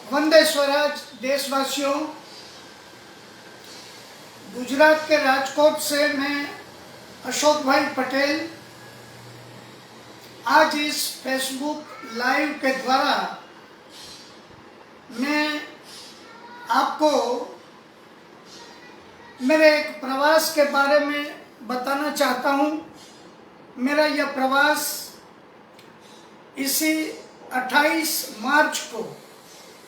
वंदे स्वराज देशवासियों, गुजरात के राजकोट से मैं अशोक भाई पटेल आज इस फेसबुक लाइव के द्वारा मैं आपको मेरे एक प्रवास के बारे में बताना चाहता हूँ। मेरा यह प्रवास इसी 28 मार्च को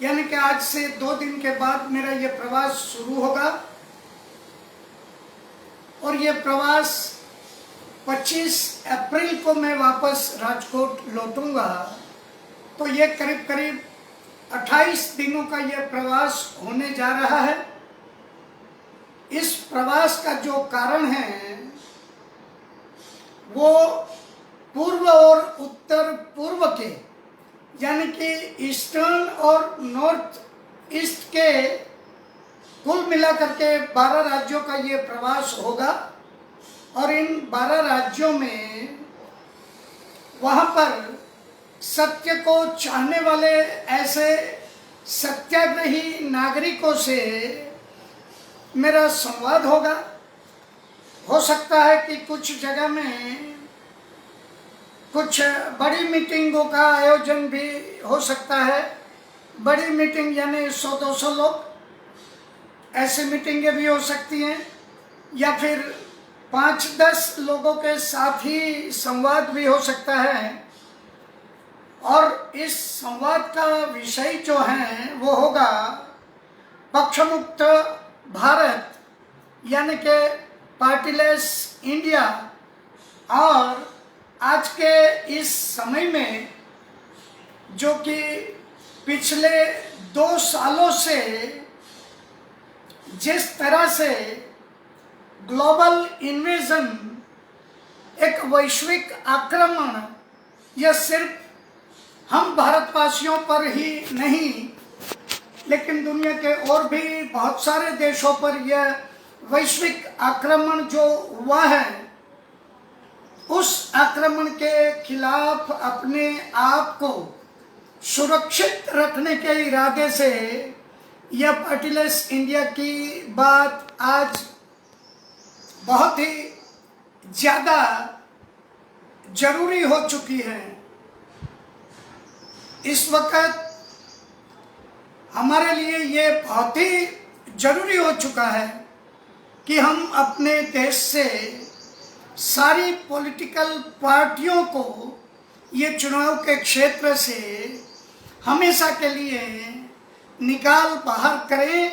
यानी कि आज से 2 दिन के बाद मेरा यह प्रवास शुरू होगा और यह प्रवास 25 अप्रैल को मैं वापस राजकोट लौटूंगा। तो ये करीब करीब 28 दिनों का यह प्रवास होने जा रहा है। इस प्रवास का जो कारण है वो पूर्व और उत्तर पूर्व के यानी कि ईस्टर्न और नॉर्थ ईस्ट के कुल मिलाकर के 12 राज्यों का ये प्रवास होगा और इन 12 राज्यों में वहाँ पर सत्य को चाहने वाले ऐसे सत्याग्रही नागरिकों से मेरा संवाद होगा। हो सकता है कि कुछ जगह में कुछ बड़ी मीटिंगों का आयोजन भी हो सकता है। बड़ी मीटिंग यानी 100-200 लोग, ऐसी मीटिंगें भी हो सकती हैं या फिर 5-10 लोगों के साथ ही संवाद भी हो सकता है। और इस संवाद का विषय जो है वो होगा पक्षमुक्त भारत यानी कि पार्टीलेस इंडिया। और आज के इस समय में जो कि पिछले 2 सालों से जिस तरह से ग्लोबल इन्वेजन एक वैश्विक आक्रमण यह सिर्फ हम भारतवासियों पर ही नहीं लेकिन दुनिया के और भी बहुत सारे देशों पर यह वैश्विक आक्रमण जो हुआ है, उस आक्रमण के खिलाफ अपने आप को सुरक्षित रखने के इरादे से यह पार्टीलेस इंडिया की बात आज बहुत ही ज़्यादा जरूरी हो चुकी है। इस वक्त हमारे लिए ये बहुत ही जरूरी हो चुका है कि हम अपने देश से सारी पॉलिटिकल पार्टियों को ये चुनाव के क्षेत्र से हमेशा के लिए निकाल बाहर करें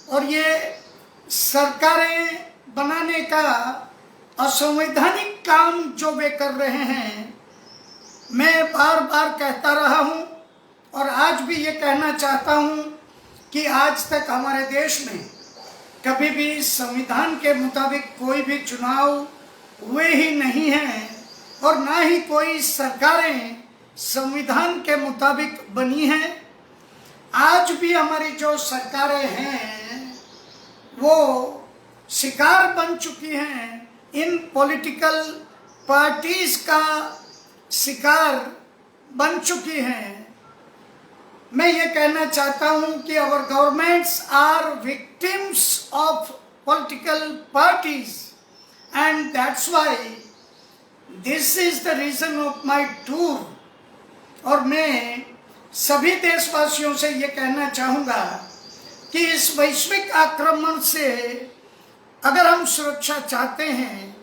और ये सरकारें बनाने का असंवैधानिक काम जो वे कर रहे हैं, मैं बार बार कहता रहा हूँ और आज भी ये कहना चाहता हूँ कि आज तक हमारे देश में कभी भी संविधान के मुताबिक कोई भी चुनाव हुए ही नहीं हैं और ना ही कोई सरकारें संविधान के मुताबिक बनी हैं। आज भी हमारी जो सरकारें हैं वो शिकार बन चुकी हैं, इन पॉलिटिकल पार्टीज का शिकार बन चुकी हैं। मैं ये कहना चाहता हूँ कि our governments are victims of political parties and that's why this is the reason of my tour। और मैं सभी देशवासियों से ये कहना चाहूँगा कि इस वैश्विक आक्रमण से अगर हम सुरक्षा चाहते हैं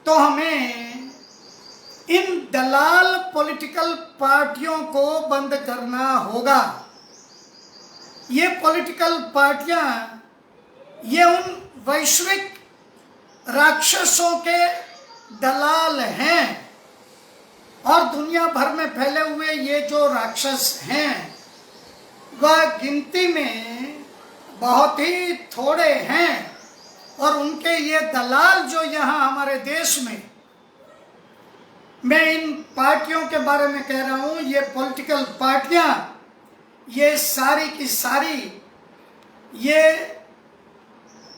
तो हमें इन दलाल पॉलिटिकल पार्टियों को बंद करना होगा। ये पॉलिटिकल पार्टियां ये उन वैश्विक राक्षसों के दलाल हैं और दुनिया भर में फैले हुए ये जो राक्षस हैं वह गिनती में बहुत ही थोड़े हैं और उनके ये दलाल जो यहाँ हमारे देश में, मैं इन पार्टियों के बारे में कह रहा हूँ, ये पॉलिटिकल पार्टियां ये सारी की सारी ये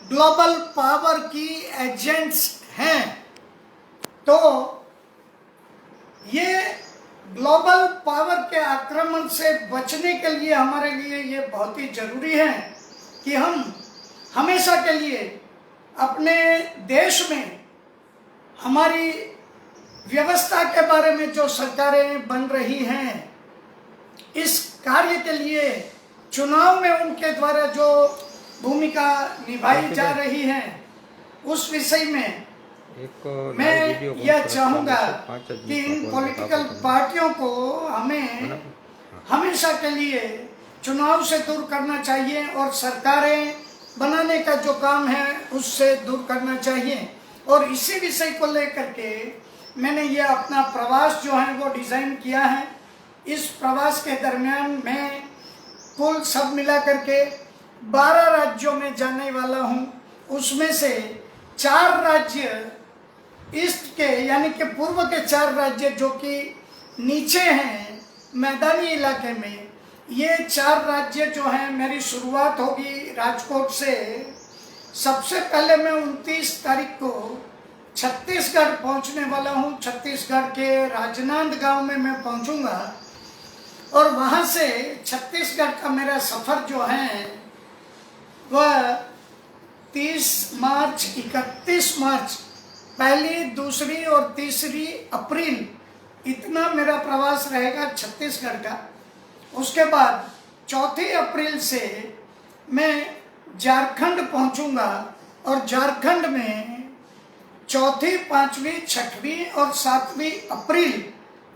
ग्लोबल पावर की एजेंट्स हैं। तो ये ग्लोबल पावर के आक्रमण से बचने के लिए हमारे लिए ये बहुत ही जरूरी है कि हम हमेशा के लिए अपने देश में हमारी व्यवस्था के बारे में जो सरकारें बन रही हैं, इस कार्य के लिए चुनाव में उनके द्वारा जो भूमिका निभाई जा रही है, उस विषय में मैं यह चाहूँगा कि इन पॉलिटिकल पार्टियों को हमें हमेशा के लिए चुनाव से दूर करना चाहिए और सरकारें बनाने का जो काम है उससे दूर करना चाहिए। और इसी विषय को लेकर के मैंने ये अपना प्रवास जो है वो डिज़ाइन किया है। इस प्रवास के दरमियान मैं कुल सब मिला करके 12 राज्यों में जाने वाला हूँ। उसमें से 4 राज्य ईस्ट के यानी कि पूर्व के 4 राज्य जो कि नीचे हैं मैदानी इलाके में, ये 4 राज्य जो हैं, मेरी शुरुआत होगी राजकोट से। सबसे पहले मैं 29 तारीख को छत्तीसगढ़ पहुंचने वाला हूं। छत्तीसगढ़ के राजनांदगांव में मैं पहुंचूंगा और वहां से छत्तीसगढ़ का मेरा सफ़र जो है वह 30 मार्च 31 मार्च, पहली, दूसरी और तीसरी अप्रैल, इतना मेरा प्रवास रहेगा छत्तीसगढ़ का। उसके बाद 4 अप्रैल से मैं झारखंड पहुंचूंगा और झारखंड में 4, 5वीं, 6वीं और 7वीं अप्रैल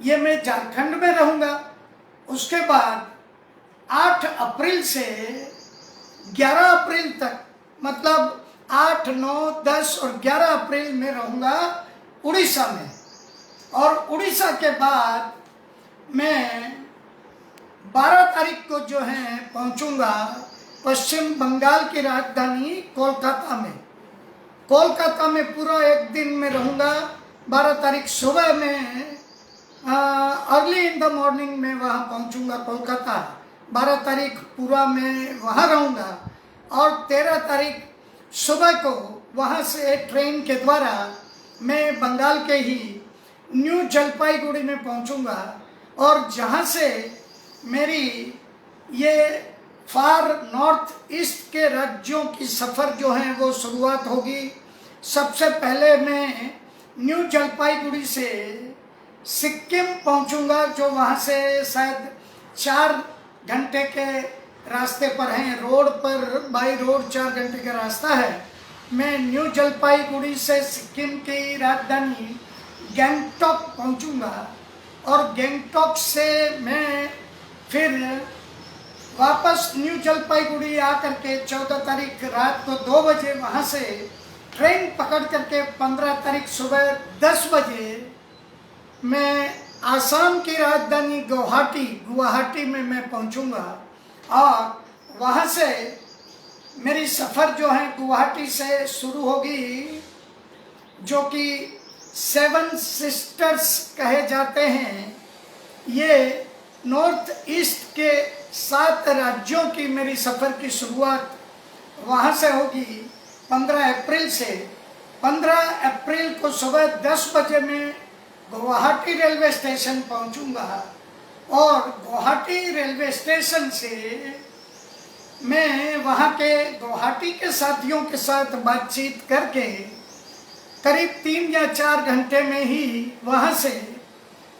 ये मैं झारखंड में रहूंगा। उसके बाद 8 अप्रैल से 11 अप्रैल तक, मतलब 8, 9, 10 और 11 अप्रैल में रहूंगा उड़ीसा में। और उड़ीसा के बाद मैं 12 तारीख को जो है पहुंचूंगा पश्चिम बंगाल की राजधानी कोलकाता में। कोलकाता में पूरा एक दिन में रहूंगा। 12 तारीख सुबह में अर्ली इन द मॉर्निंग में वहाँ पहुँचूँगा कोलकाता। 12 तारीख पूरा मैं वहाँ रहूँगा और 13 तारीख सुबह को वहाँ से ट्रेन के द्वारा मैं बंगाल के ही न्यू जलपाईगुड़ी में पहुँचूँगा और जहाँ से मेरी ये फार नॉर्थ ईस्ट के राज्यों की सफ़र जो है वो शुरुआत होगी। सबसे पहले मैं न्यू जलपाईगुड़ी से सिक्किम पहुंचूंगा, जो वहां से शायद 4 घंटे के रास्ते पर हैं। रोड पर, बाई रोड 4 घंटे का रास्ता है। मैं न्यू जलपाईगुड़ी से सिक्किम की राजधानी गैंगटॉक पहुंचूंगा और गैंगटॉक से मैं फिर वापस न्यू जलपाईगुड़ी आकर के 14 तारीख रात को 2 बजे वहाँ से ट्रेन पकड़ करके 15 तारीख सुबह 10 बजे मैं आसाम की राजधानी गुवाहाटी में मैं पहुँचूँगा और वहाँ से मेरी सफ़र जो है गुवाहाटी से शुरू होगी, जो कि 7 सिस्टर्स कहे जाते हैं। ये नॉर्थ ईस्ट के 7 राज्यों की मेरी सफ़र की शुरुआत वहाँ से होगी 15 अप्रैल से। 15 अप्रैल को सुबह 10 बजे मैं गुवाहाटी रेलवे स्टेशन पहुँचूँगा और गुवाहाटी रेलवे स्टेशन से मैं वहाँ के गुवाहाटी के साथियों के साथ बातचीत करके करीब 3 या 4 घंटे में ही वहाँ से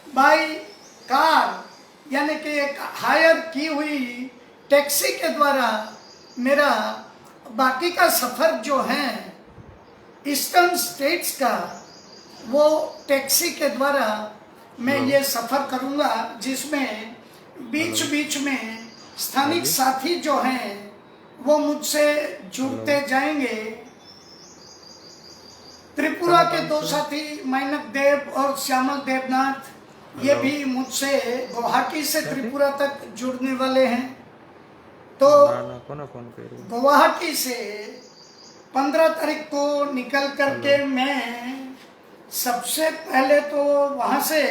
बाई कार यानी कि एक हायर की हुई टैक्सी के द्वारा मेरा बाकी का सफ़र जो है ईस्टर्न स्टेट्स का, वो टैक्सी के द्वारा मैं ये सफ़र करूँगा, जिसमें बीच बीच में स्थानिक साथी जो हैं वो मुझसे जुड़ते जाएंगे। त्रिपुरा के 2 साथी मैनक देव और श्यामल देवनाथ, ये भी मुझसे गुवाहाटी से त्रिपुरा तक जुड़ने वाले हैं। तो गुवाहाटी से 15 तारीख को निकल करके मैं सबसे पहले तो वहाँ से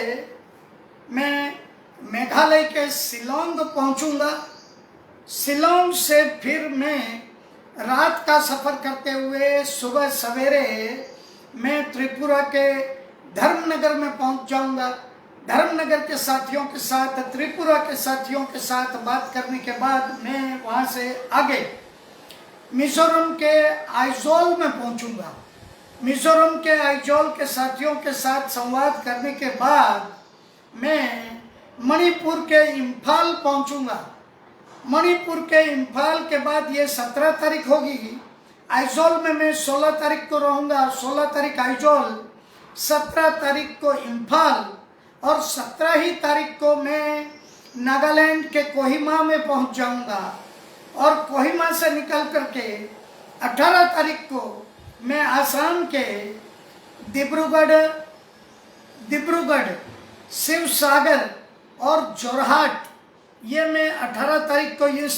मैं मेघालय के शिलोंग पहुँचूँगा। शिलोंग से फिर मैं रात का सफ़र करते हुए सुबह सवेरे मैं त्रिपुरा के धर्मनगर में पहुँच जाऊँगा। धर्मनगर के साथियों के साथ, त्रिपुरा के साथियों के साथ बात करने के बाद मैं वहाँ से आगे मिजोरम के आइजोल में पहुँचूँगा। मिजोरम के आइजोल के साथियों के साथ संवाद करने के बाद मैं मणिपुर के इम्फाल पहुँचूँगा। मणिपुर के इम्फाल के बाद ये 17 तारीख होगी। आइजोल में मैं 16 तारीख को रहूँगा, 16 तारीख आइजोल, 17 तारीख को इम्फाल और 17 ही तारीख को मैं नागालैंड के कोहिमा में पहुँच जाऊँगा। और कोहिमा से निकल करके 18 तारीख को मैं आसाम के डिब्रूगढ़, शिवसागर और जोरहाट, ये मैं 18 तारीख को इन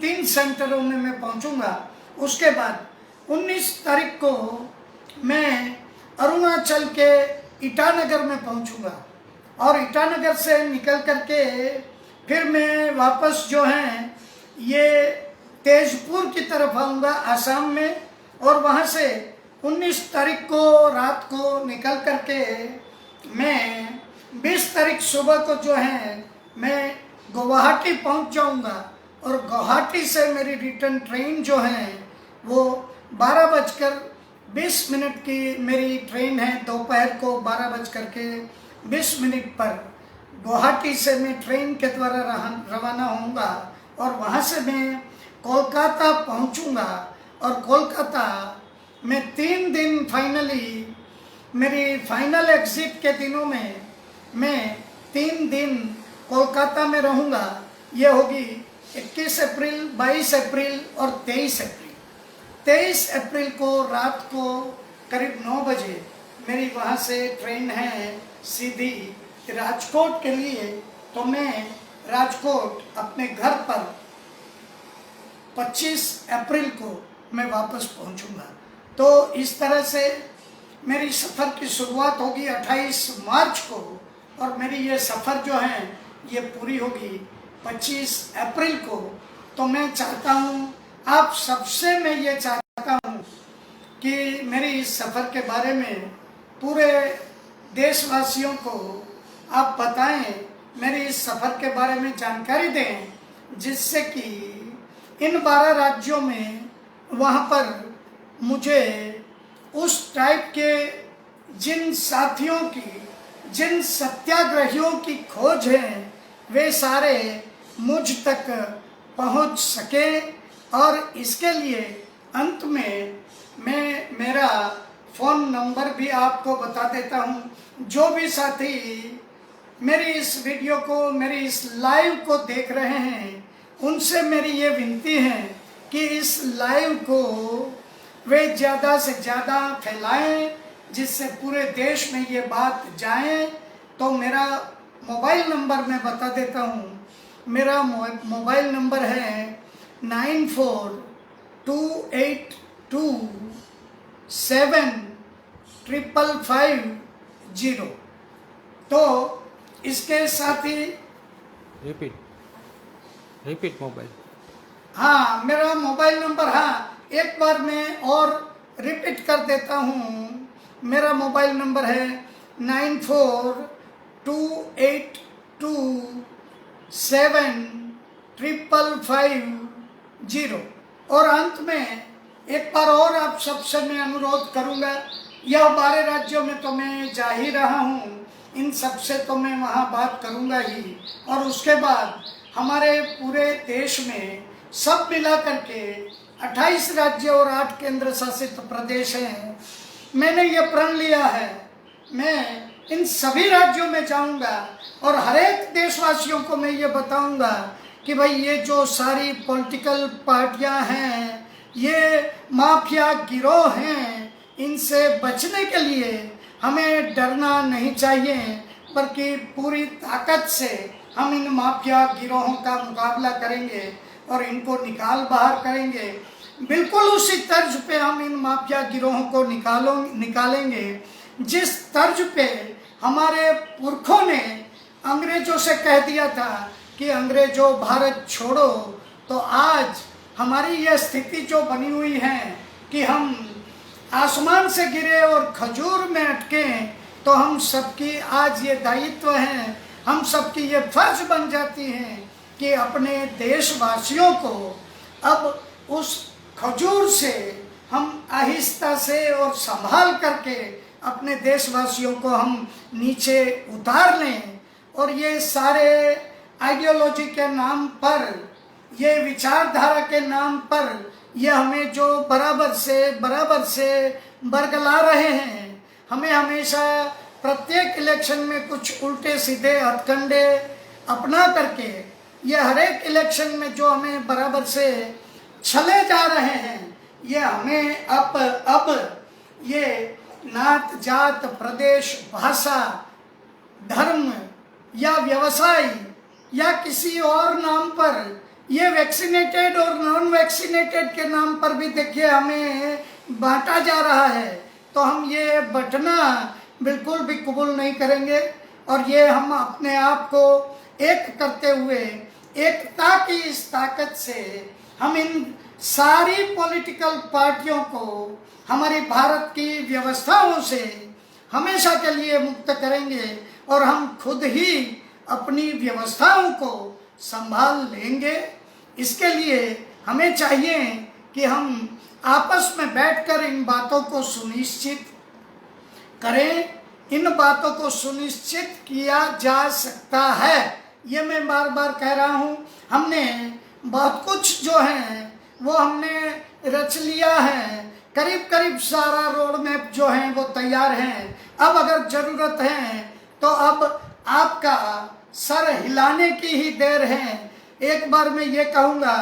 3 सेंटरों में मैं पहुंचूंगा। उसके बाद 19 तारीख को मैं अरुणाचल के ईटानगर में पहुंचूंगा और ईटानगर से निकल करके फिर मैं वापस जो है ये तेजपुर की तरफ आऊँगा आसाम में। और वहाँ से 19 तारीख को रात को निकल करके मैं 20 तारीख सुबह को जो है मैं गुवाहाटी पहुँच जाऊँगा। और गुवाहाटी से मेरी रिटर्न ट्रेन जो है वो 12:20 की मेरी ट्रेन है। दोपहर को 12:20 पर गुवाहाटी से मैं ट्रेन के द्वारा रवाना होऊंगा और वहाँ से मैं कोलकाता पहुँचूँगा। और कोलकाता में 3 दिन फाइनली मेरी फाइनल एग्जिट के दिनों में मैं 3 दिन कोलकाता में रहूँगा। ये होगी 21 अप्रैल, 22 अप्रैल और 23 अप्रैल। 23 अप्रैल को रात को करीब 9 बजे मेरी वहाँ से ट्रेन है सीधी राजकोट के लिए। तो मैं राजकोट अपने घर पर 25 अप्रैल को मैं वापस पहुंचूंगा। तो इस तरह से मेरी सफ़र की शुरुआत होगी 28 मार्च को और मेरी ये सफ़र जो है ये पूरी होगी 25 अप्रैल को। तो मैं चाहता हूँ आप सबसे मैं ये चाहता हूँ कि मेरी इस सफ़र के बारे में पूरे देशवासियों को आप बताएं, मेरी इस सफ़र के बारे में जानकारी दें, जिससे कि इन 12 राज्यों में वहाँ पर मुझे उस टाइप के जिन साथियों की, जिन सत्याग्रहियों की खोज है वे सारे मुझ तक पहुँच सके। और इसके लिए अंत में मैं मेरा फ़ोन नंबर भी आपको बता देता हूँ। जो भी साथी मेरी इस वीडियो को, मेरी इस लाइव को देख रहे हैं, उनसे मेरी ये विनती है कि इस लाइव को वे ज़्यादा से ज़्यादा फैलाएं, जिससे पूरे देश में ये बात जाए। तो मेरा मोबाइल नंबर मैं बता देता हूँ। मेरा मोबाइल नंबर है 9428275550। तो इसके साथ ही रिपीट मोबाइल, हाँ मेरा मोबाइल नंबर, हाँ एक बार मैं और रिपीट कर देता हूँ। मेरा मोबाइल नंबर है 9428275550। और अंत में एक बार और आप सबसे मैं अनुरोध करूँगा, यह 12 राज्यों में तो मैं जा ही रहा हूँ, इन सबसे तो मैं वहाँ बात करूँगा ही। और उसके बाद हमारे पूरे देश में सब मिला करके 28 राज्य और 8 केंद्र शासित प्रदेश हैं। मैंने ये प्रण लिया है, मैं इन सभी राज्यों में जाऊंगा और हर एक देशवासियों को मैं ये बताऊंगा कि भाई ये जो सारी पॉलिटिकल पार्टियां हैं, ये माफिया गिरोह हैं, इनसे बचने के लिए हमें डरना नहीं चाहिए, बल्कि पूरी ताकत से हम इन माफिया गिरोहों का मुकाबला करेंगे और इनको निकाल बाहर करेंगे। बिल्कुल उसी तर्ज पे हम इन माफिया गिरोहों को निकालेंगे जिस तर्ज पे हमारे पुरखों ने अंग्रेजों से कह दिया था कि अंग्रेजों भारत छोड़ो। तो आज हमारी यह स्थिति जो बनी हुई है कि हम आसमान से गिरे और खजूर में अटके, तो हम सबकी आज ये दायित्व है, हम सबकी ये फर्ज बन जाती है कि अपने देशवासियों को अब उस खजूर से हम आहिस्ता से और संभाल करके अपने देशवासियों को हम नीचे उतार लें। और ये सारे आइडियोलॉजी के नाम पर, ये विचारधारा के नाम पर ये हमें जो बराबर से बरगला रहे हैं, हमें हमेशा प्रत्येक इलेक्शन में कुछ उल्टे सीधे हथकंडे अपना करके ये हर एक इलेक्शन में जो हमें बराबर से चले जा रहे हैं, ये हमें अब ये नात जात प्रदेश भाषा धर्म या व्यवसाय या किसी और नाम पर, ये वैक्सीनेटेड और नॉन वैक्सीनेटेड के नाम पर भी देखिए हमें बांटा जा रहा है। तो हम ये बंटना बिल्कुल भी कबूल नहीं करेंगे और ये हम अपने आप को एक करते हुए एकता की इस ताकत से हम इन सारी पॉलिटिकल पार्टियों को हमारी भारत की व्यवस्थाओं से हमेशा के लिए मुक्त करेंगे और हम खुद ही अपनी व्यवस्थाओं को संभाल लेंगे। इसके लिए हमें चाहिए कि हम आपस में बैठकर इन बातों को सुनिश्चित करें। इन बातों को सुनिश्चित किया जा सकता है, ये मैं बार बार कह रहा हूँ। हमने बहुत कुछ जो है वो हमने रच लिया है, करीब करीब सारा रोड मैप जो है वो तैयार है। अब अगर ज़रूरत है तो अब आपका सर हिलाने की ही देर है। एक बार मैं ये कहूँगा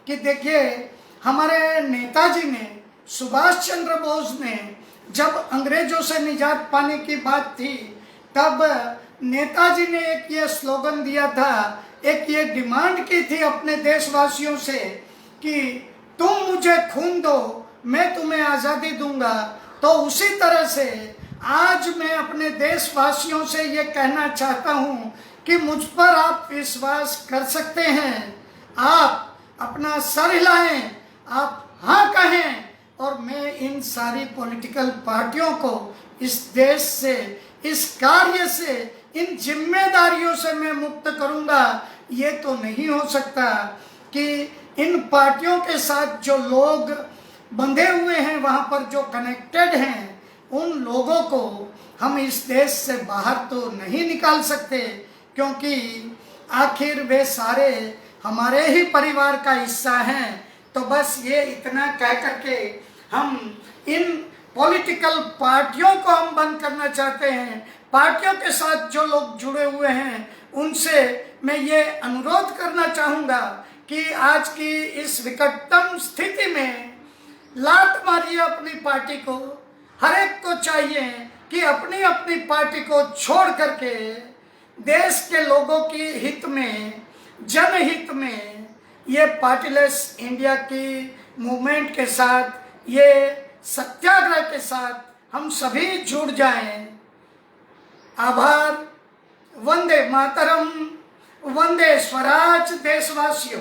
कि देखिए, हमारे नेताजी ने, सुभाष चंद्र बोस ने जब अंग्रेजों से निजात पाने की बात थी, तब नेताजी ने एक ये स्लोगन दिया था, एक ये डिमांड की थी अपने देशवासियों से कि तुम मुझे खून दो, मैं तुम्हें आज़ादी दूंगा। तो उसी तरह से आज मैं अपने देशवासियों से ये कहना चाहता हूँ कि मुझ पर आप विश्वास कर सकते हैं। आप अपना सर हिलाएं, आप हाँ कहें और मैं इन सारी पॉलिटिकल पार्टियों को इस देश से, इस कार्य से, इन जिम्मेदारियों से मैं मुक्त करूँगा। ये तो नहीं हो सकता कि इन पार्टियों के साथ जो लोग बंधे हुए हैं, वहाँ पर जो कनेक्टेड हैं, उन लोगों को हम इस देश से बाहर तो नहीं निकाल सकते, क्योंकि आखिर वे सारे हमारे ही परिवार का हिस्सा हैं। तो बस ये इतना कह करके हम इन पॉलिटिकल पार्टियों को हम बंद करना चाहते हैं। पार्टियों के साथ जो लोग जुड़े हुए हैं उनसे मैं ये अनुरोध करना चाहूँगा कि आज की इस विकटतम स्थिति में लात मारिए अपनी पार्टी को। हर एक को चाहिए कि अपनी अपनी पार्टी को छोड़ करके देश के लोगों की हित में, जनहित में, ये पार्टीलेस इंडिया की मूवमेंट के साथ, ये सत्याग्रह के साथ हम सभी जुड़ जाएं। आभार। वंदे मातरम, वंदे स्वराज देशवासियों।